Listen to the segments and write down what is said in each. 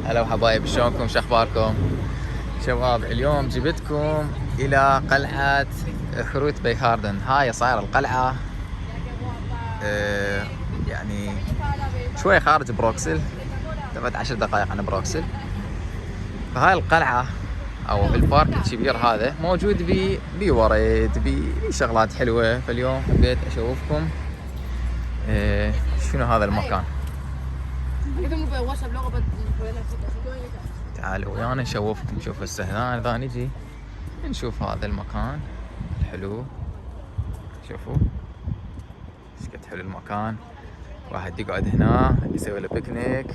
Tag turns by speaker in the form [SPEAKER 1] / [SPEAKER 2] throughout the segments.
[SPEAKER 1] هلا حبايب، شلونكم؟ شخباركم؟ شباب اليوم جبتكم الى قلعة خروت بيخاردن. هاي صايرة القلعة يعني شوي خارج بروكسل، تبعد 10 دقائق عن بروكسل. فهاي القلعة او البارك الكبير هذا موجود بي ورد بي شغلات حلوة. فاليوم حبيت اشوفكم شنو هذا المكان. تعالوا ويانا نشوفكم. شوف هسه هنا نجي نشوف هذا المكان الحلو. شوفوا ايش قد حلو المكان. واحد يقعد هنا يسوي له بيكنيك،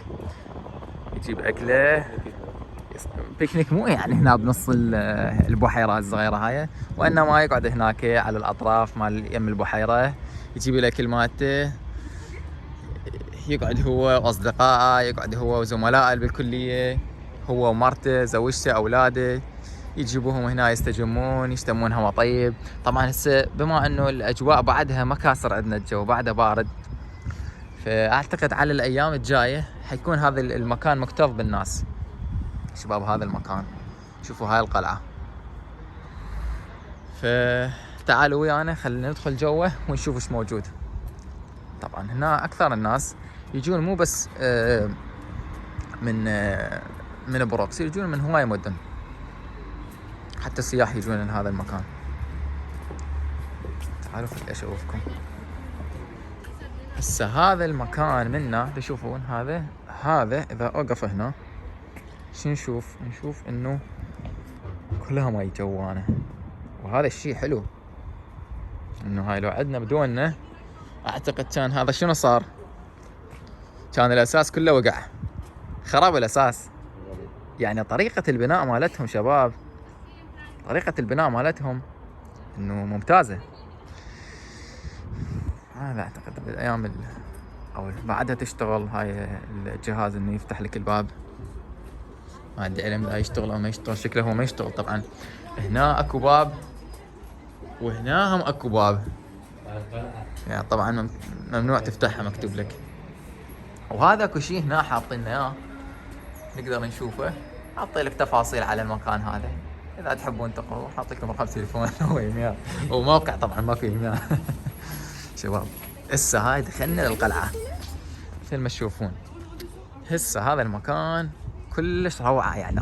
[SPEAKER 1] يجيب اكله. بيكنيك مو يعني هنا بنص البحيره الصغيره هاي، وانما يقعد هناك على الاطراف مال يم البحيره، يجيب له اكل مالته، يقعد هو واصدقائه، يقعد هو وزملائه بالكليه، هو ومرته زوجته اولاده، يجيبوهم هنا يستجمون يشتمون هوا طيب. طبعا هسه بما انه الاجواء بعدها ما كاسر عندنا الجو، بعده بارد، فاعتقد على الايام الجايه حيكون هذا المكان مكتظ بالناس. شباب هذا المكان، شوفوا هاي القلعه. فتعالوا ويانا خلينا ندخل جوه ونشوف ايش موجود. طبعا هنا اكثر الناس يجون مو بس من بروكسل، يجون من هواي مدن، حتى السياح يجون من هذا المكان. تعالوا خلي اشوفكم. هسه هذا المكان منا تشوفون هذا اذا اوقف هنا شو نشوف انه كلها ماي جوانه. وهذا الشيء حلو، انه هاي لو عندنا بدوننا اعتقد كان هذا شنو صار؟ كان الاساس كله وقع، خرب الاساس. يعني طريقة البناء مالتهم شباب، طريقة البناء مالتهم انه ممتازة. هذا اعتقد بالايام او بعدها تشتغل هاي الجهاز انه يفتح لك الباب. ما عندي علم لا يشتغل او ما يشتغل، شكله هو ما يشتغل. طبعا هنا اكو باب وهنا هم اكو باب، يعني طبعا ممنوع تفتحها مكتوب لك. وهذا اكو شيء هنا حاطين اياه نقدر نشوفه، حاطين لك تفاصيل على المكان هذا. اذا تحبون تقروا حاط لكم رقم تليفون وايميل وموقع، طبعا ماكو ايميل. شباب هسه هاي دخلنا للقلعه مثل ما تشوفون. هسه هذا المكان كلش روعه، يعني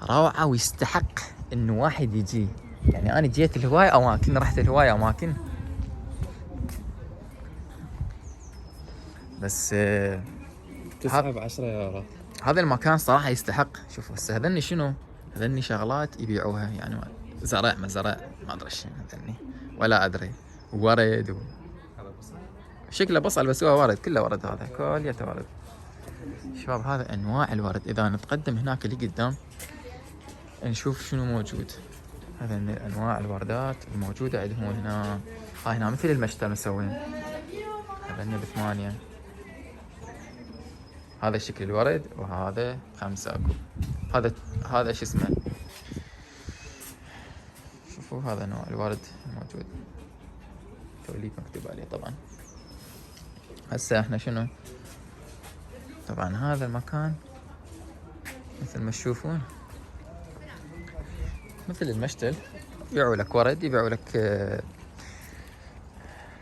[SPEAKER 1] روعه ويستحق انه واحد يجي. يعني انا جيت الهواية اماكن، رحت الهواية اماكن، بس
[SPEAKER 2] تسحب 10 يارات.
[SPEAKER 1] هذا المكان صراحة يستحق. شوفوا هسه هذني شنو؟ هذني شغلات يبيعوها، يعني زرع ما زرع ما ادري شنو هذني ولا ادري. ورد شكله بصل بس هو ورد، كله ورد، هذا كليته ورد. شباب هذا انواع الورد. اذا نتقدم هناك اللي قدام نشوف شنو موجود. هذا انواع الوردات الموجودة عندهم هنا. هنا مثل المشتل مسوين. هذا ب8. هذا شكل الورد، وهذا 5 اكو. هذا شو اسمه، شوفوا هذا نوع الورد الموجود، توليد مكتوب عليه طبعا. هسه احنا شنو؟ طبعا هذا المكان مثل ما تشوفون مثل المشتل، يبيعوا لك ورد، يبيعوا لك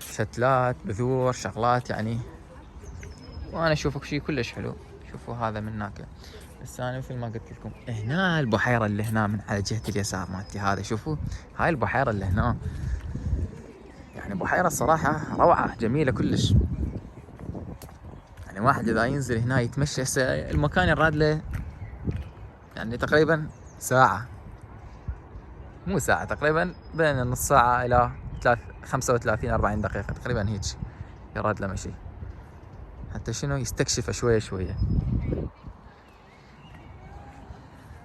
[SPEAKER 1] شتلات، بذور، شغلات يعني. وانا اشوفك شيء كلش حلو. شوفوا هذا من هناك. بس انا مثل ما قلت لكم هنا البحيره اللي هنا من على جهه اليسار مالتي هذا، شوفوا هاي البحيره اللي هنا، يعني بحيره صراحه روعه جميله كلش. يعني واحد اذا ينزل هنا يتمشى، المكان يراد له يعني تقريبا ساعه، مو ساعه، تقريبا بين نص ساعه الى 35 40 دقيقه تقريبا هيك يراد له مشي، حتى شنو يستكشف شويه.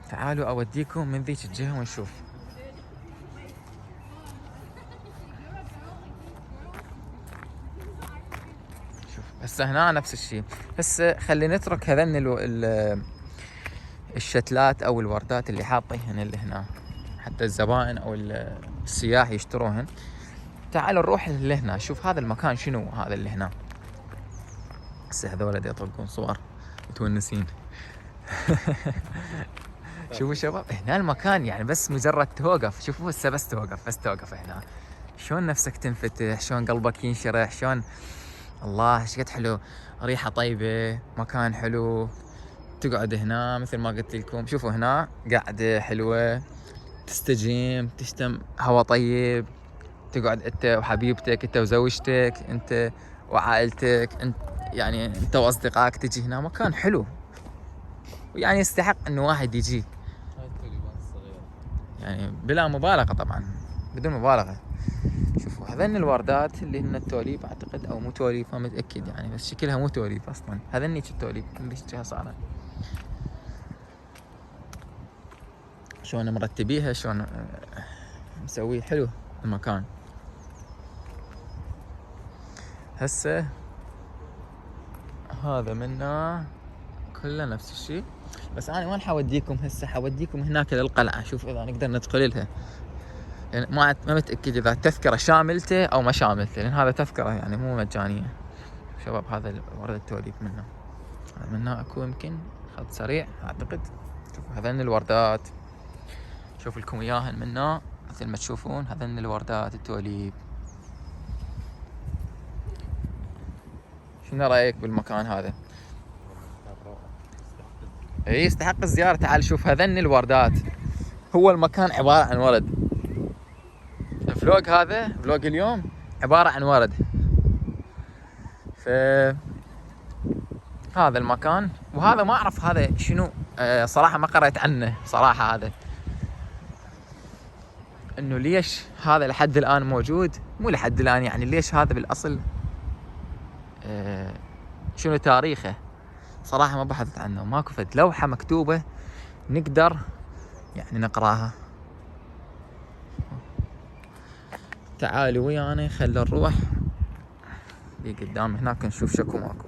[SPEAKER 1] تعالوا اوديكم من ذيك الجهه ونشوف. شوف هسه هنا نفس الشيء. هسه خلينا نترك هذن الشتلات او الوردات اللي حاطينهن اللي هنا حتى الزبائن او السياح يشتروهن. تعالوا نروح لهنا. شوف هذا المكان شنو هذا اللي هنا. هسه هذول يطلقون صور. متونسين. شوفوا شباب هنا المكان يعني بس مجرد توقف، شوفوا هسه بس توقف هنا شلون نفسك تنفتح، شلون قلبك ينشرح، شلون الله ايش قد حلو، ريحة طيبة، مكان حلو، تقعد هنا مثل ما قلت لكم. شوفوا هنا قاعدة حلوة، تستجم، تشتم هواء طيب، تقعد انت وحبيبتك، انت وزوجتك، انت وعائلتك، انت يعني انت واصدقائك تجي هنا، مكان حلو ويعني يستحق انه واحد يجي.
[SPEAKER 2] هاي التوليبات الصغيرة
[SPEAKER 1] يعني بلا مبالغة طبعا، بدون مبالغة. شوفوا هذن الوردات اللي هن التوليب اعتقد، او مو توليب ما متأكد يعني، بس شكلها مو توليب اصلا، هذني التوليب اللي شكلها صارت شلون مرتبيها، شلون مسوي حلو المكان. هسه هذا منا كله نفس الشيء، بس انا وين حوديكم هسه، حوديكم هناك للقلعه، شوف اذا نقدر ندخل لها، يعني ما متاكد اذا التذكره شاملته او ما شاملته، لان هذا تذكره يعني مو مجانيه. شباب هذا ورد التوليب منه اكو يمكن خط سريع اعتقد. شوفوا هذين الوردات، شوف لكم اياهن منه مثل ما تشوفون، هذين الوردات التوليب. شنو رايك بالمكان هذا؟ اي يستحق الزيارة. تعال شوف هذن الوردات، هو المكان عبارة عن ورد. الفلوق هذا فلوق اليوم عبارة عن ورد. ف هذا المكان، وهذا ما اعرف هذا شنو صراحة ما قرأت عنه صراحة، هذا انه ليش هذا لحد الان موجود، مو لحد الان يعني ليش هذا بالاصل شنو تاريخه، صراحة ما بحثت عنه، ماكو فد لوحة مكتوبة نقدر يعني نقراها. تعالوا ويانا خلينا نروح اللي قدام هناك نشوف شكو ماكو.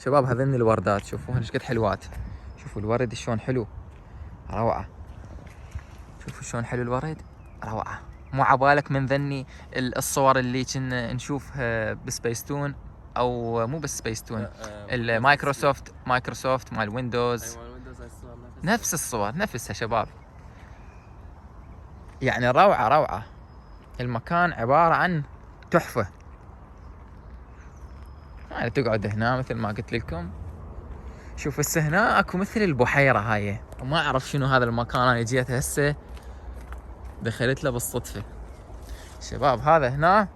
[SPEAKER 1] شباب هذين الوردات شوفوهن ايش قد حلوات، شوفوا الورد شلون حلو، روعة. شوفوا شلون حلو الورد، روعة. مو عبالك من ذني الصور اللي كنا نشوفها بسبيستون، او مو بسبيستون، المايكروسوفت، مايكروسوفت مال ويندوز، نفس الصور نفسها شباب. يعني روعة. المكان عبارة عن تحفة. يعني تقعد هنا مثل ما قلت لكم. شوف هسه هنا اكو مثل البحيرة هاي، وما اعرف شنو هذا المكان، انا جيت هسه دخلت له بالصدفة. شباب هذا هنا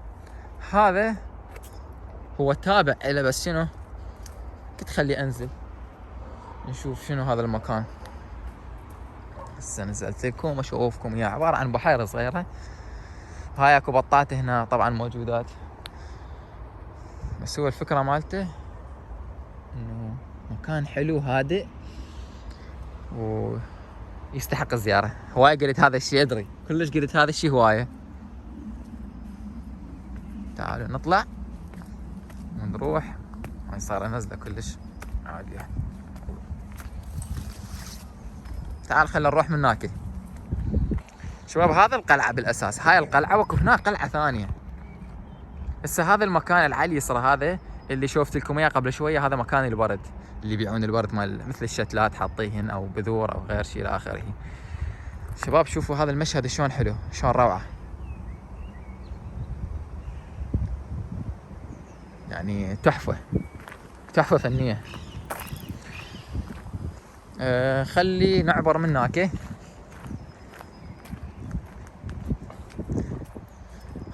[SPEAKER 1] هذا هو تابع له، بس شنو كنت خلي انزل نشوف شنو هذا المكان. هسه نزلت لكم اشوفكم اياه، عبارة عن بحيرة صغيرة. هاي اكو بطات هنا طبعا موجودات، بس هو الفكرة مالته انه مكان حلو هادئ ويستحق الزيارة. هواي قلت هذا الشيء، ادري كلش قلت هذا الشيء هواية. تعالوا نطلع ونروح. هاي صار نزلة كلش عادية. تعال خلينا نروح من هناك. شباب هذا القلعة بالاساس، هاي القلعة، واكو هناك قلعة ثانية. هسه هذا المكان اللي على اليسرى هذا اللي شوفت لكم اياه قبل شوية، هذا مكان الورد اللي يبيعون الورد مال مثل الشتلات حاطيهن او بذور او غير شيء الى اخره. شباب شوفوا هذا المشهد شلون حلو، شلون روعة، يعني تحفة فنية. خلي نعبر من هناك.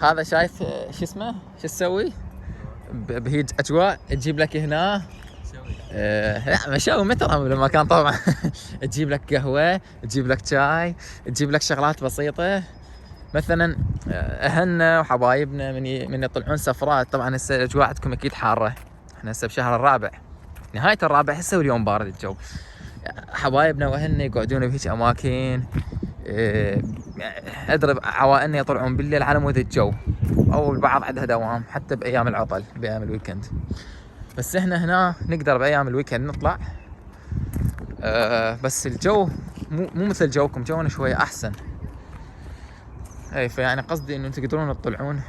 [SPEAKER 1] هذا شايف شو اسمه، شو تسوي بهيج اجواء، تجيب لك هنا لا مشاوي مترم بالمكان طبعا. تجيب لك قهوة، تجيب لك شاي، تجيب لك شغلات بسيطة. مثلا اهلنا وحبايبنا من يطلعون سفرات، طبعا هسه الاجواء عندكم اكيد حارة، احنا هسه بشهر الرابع، نهاية الرابع هسه، واليوم بارد الجو. حبايبنا واهلنا يقعدون بهيج اماكن، ادري عوائلنا يطلعون بالليل على مود الجو، او البعض عندها دوام حتى بايام العطل بايام الويكند. بس احنا هنا نقدر بايام الويكند نطلع، بس الجو مو مثل جوكم، جونا شويه احسن. اي فيعني قصدي انه تقدرون تطلعون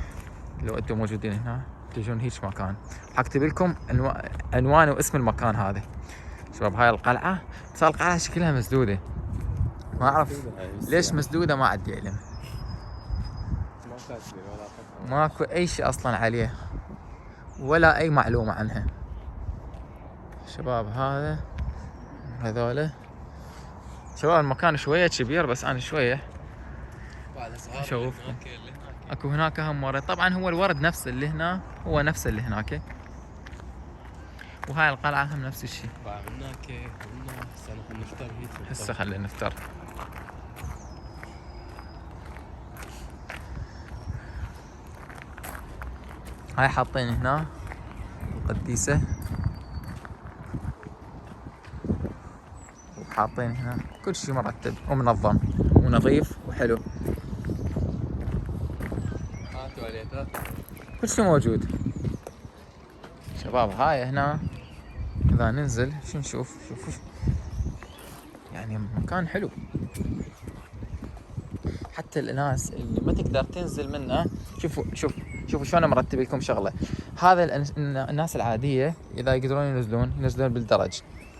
[SPEAKER 1] لو انتم موجودين هنا تجون هيك مكان. حكتب لكم عنوان واسم المكان هذا. شباب هاي القلعة، بس القلعة شكلها مسدودة، ما اعرف ليش مسدودة، ما عندي علم. ماكو اي شيء اصلا عليه ولا اي معلومة عنها. شباب هذولا شباب المكان شوية كبير، بس انا شوية اشوف. اكو هناك هم ورد، طبعا هو الورد نفس اللي هنا هو نفس اللي هناك، وهاي القلعة هم نفس الشيء. هسه خلينا نفتر. هاي حاطين هنا القديسة، وحاطين هنا كل شيء مرتب ومنظم ونظيف وحلو، كل شيء موجود. شباب هاي هنا اذا ننزل شو نشوف؟ شوفوا يعني مكان حلو، حتى الناس اللي ما تقدر تنزل منه. شوفوا شلون مرتب لكم شغله. هذا الناس العاديه اذا يقدرون ينزلون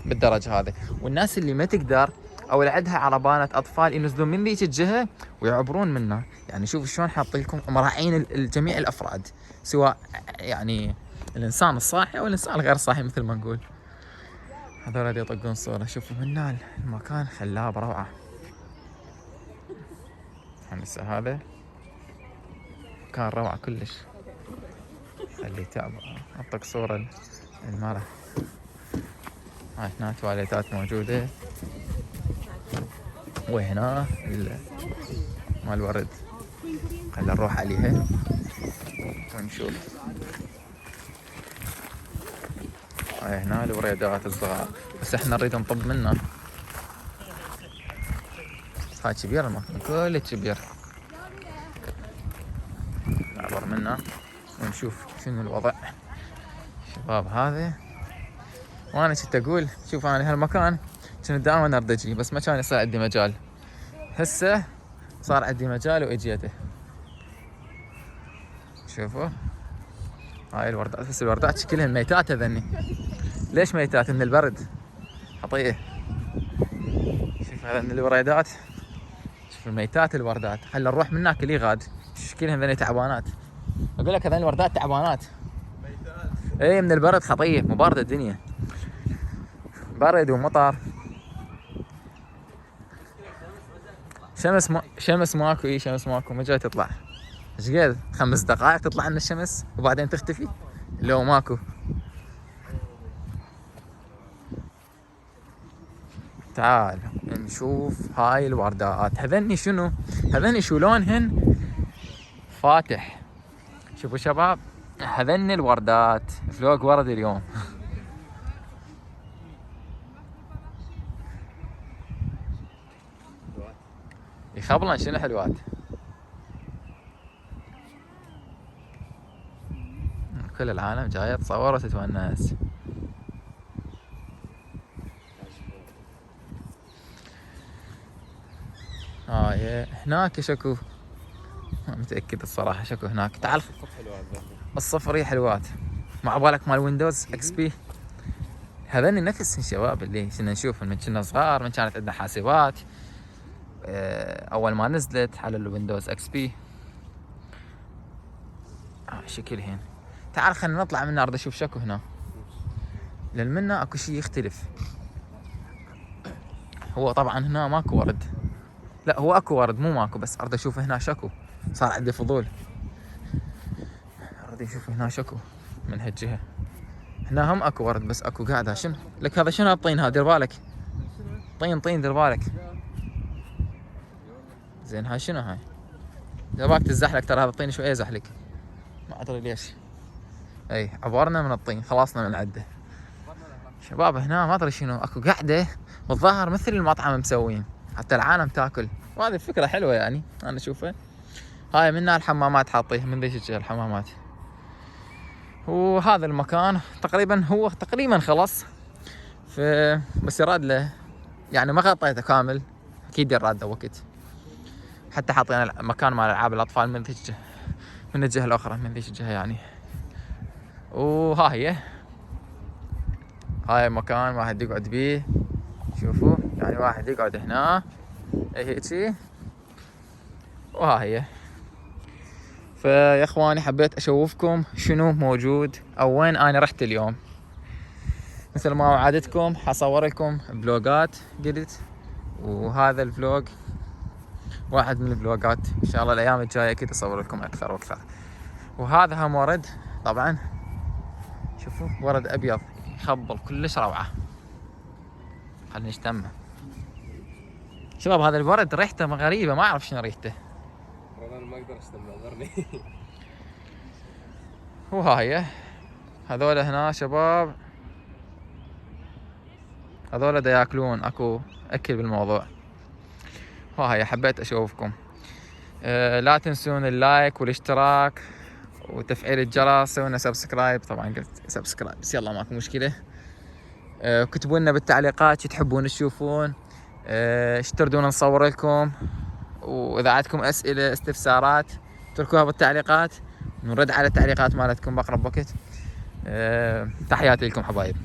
[SPEAKER 1] بالدرج هذا، والناس اللي ما تقدر او اللي عندها عربانه اطفال ينزلون من ذيك الجهه ويعبرون منه. يعني شوفوا شلون حاطين لكم مراعين جميع الافراد، سواء يعني الانسان الصاحي او الانسان الغير صاحي مثل ما نقول. هذول يطقون صوره. شوفوا هنا المكان خلاب روعه. هسه هذا كان روعة كلش. خلي تعب اعطيك صورة المرة. هاي هنا تواليتات موجودة، وهنا مال الورد. خلينا نروح عليها ونشوف. هاي هنا الوريدات الصغار، بس احنا نريد نطب منه. هاي كبير المكان كله كبير، نعبر منه ونشوف شنو الوضع. شباب هذا، وانا كنت اقول شوف انا هالمكان كنت دائما اريد اجي، بس ما كان يصير عندي مجال. هسه صار عندي مجال واجيته. شوفوا هاي الوردات، بس الوردات شكلهن ميتات هذني. ليش ميتات؟ من البرد خطيه. شوف هذن الوريدات، شوف الميتات الوردات. خلينا نروح من هناك اللي غاد. شكلهن هذني تعبانات، اقول لك هذني الوردات تعبانات ميتات. اي من البرد خطيه، مو بارده الدنيا، برد ومطر. شمس ماكو. شمس ماكو، ما جاي تطلع. ايش قد 5 دقائق تطلع لنا الشمس وبعدين تختفي لو ماكو. تعال نشوف هاي الوردات. هذني شنو؟ هذني شو لونهن؟ فاتح. شوفوا شباب، هذني الوردات فلوق ورد اليوم. يخبلن شنو حلوات. كل العالم جاية تصور وتتونس. هاي هناك شكو، ما متأكد الصراحة شكو هناك. تعال الصفري حلوات، مع بالك مال ويندوز اكس بي. هذني نفس الشباب اللي كنا نشوف من كنا صغار، من كانت عندنا حاسبات اول ما نزلت على الويندوز اكس بي. شكلهن. تعال خلينا نطلع منها، اريد اشوف شكو هنا، لان منا اكو شيء يختلف. هو طبعا هنا ماكو ورد، لا هو اكو ورد مو ماكو، بس اريد اشوف هنا شكو. صار عندي فضول، اريد اشوف هنا شكو من هالجهه. هنا هم اكو ورد، بس اكو قاعده. شنو لك هذا؟ شنو الطين هذا؟ دير بالك، طين دير بالك. زين هاي شنو هاي؟ دير بالك تزحلق، ترى هذا الطين شويه يزحلق، ما ادري ليش. اي عبرنا من الطين، خلصنا من عده. شباب هنا ما ادري شنو، اكو قاعده والظاهر مثل المطعم مسوين، حتى العالم تاكل، وهذه فكره حلوه يعني انا اشوفها. هاي منها الحمامات حاطيه من ذيك الجهه الحمامات. وهذا المكان تقريبا هو تقريبا خلص، بس يراد له يعني ما غطيته كامل، اكيد يراد له وقت. حتى حاطين مكان مال العاب الاطفال من ذيك الجهه، من الجهه الاخرى من ذيك الجهه يعني. وها هاي مكان واحد يقعد بيه، شوفوا يعني واحد يقعد هنا هيجي، وها هي. فيا اخواني حبيت اشوفكم شنو موجود او وين انا رحت اليوم. مثل ما وعدتكم حصور لكم فلوجات قلت، وهذا الفلوج واحد من الفلوجات، ان شاء الله الايام الجايه اكيد اصور لكم اكثر واكثر. وهذا هم ورد طبعا، شوفوا ورد ابيض يخبل كلش روعه. خلينا نشتمه شباب. هذا الورد ريحته غريبه، ما اعرف شنو ريحته.
[SPEAKER 2] انا ما اقدر اشتم عذرني.
[SPEAKER 1] وهاي هذول هنا شباب، هذول دا ياكلون، اكو اكل بالموضوع. وهاي حبيت اشوفكم. لا تنسون اللايك والاشتراك وتفعيل الجرس، سوينا سبسكرايب. طبعا قلت سبسكرايب بس يلا ماكو مشكله. كتبوا لنا بالتعليقات شو تحبون تشوفون، ايش تردون نصور لكم، واذا عندكم اسئله استفسارات اتركوها بالتعليقات، نرد على التعليقات مالتكم باقرب وقت. تحياتي لكم حبايب.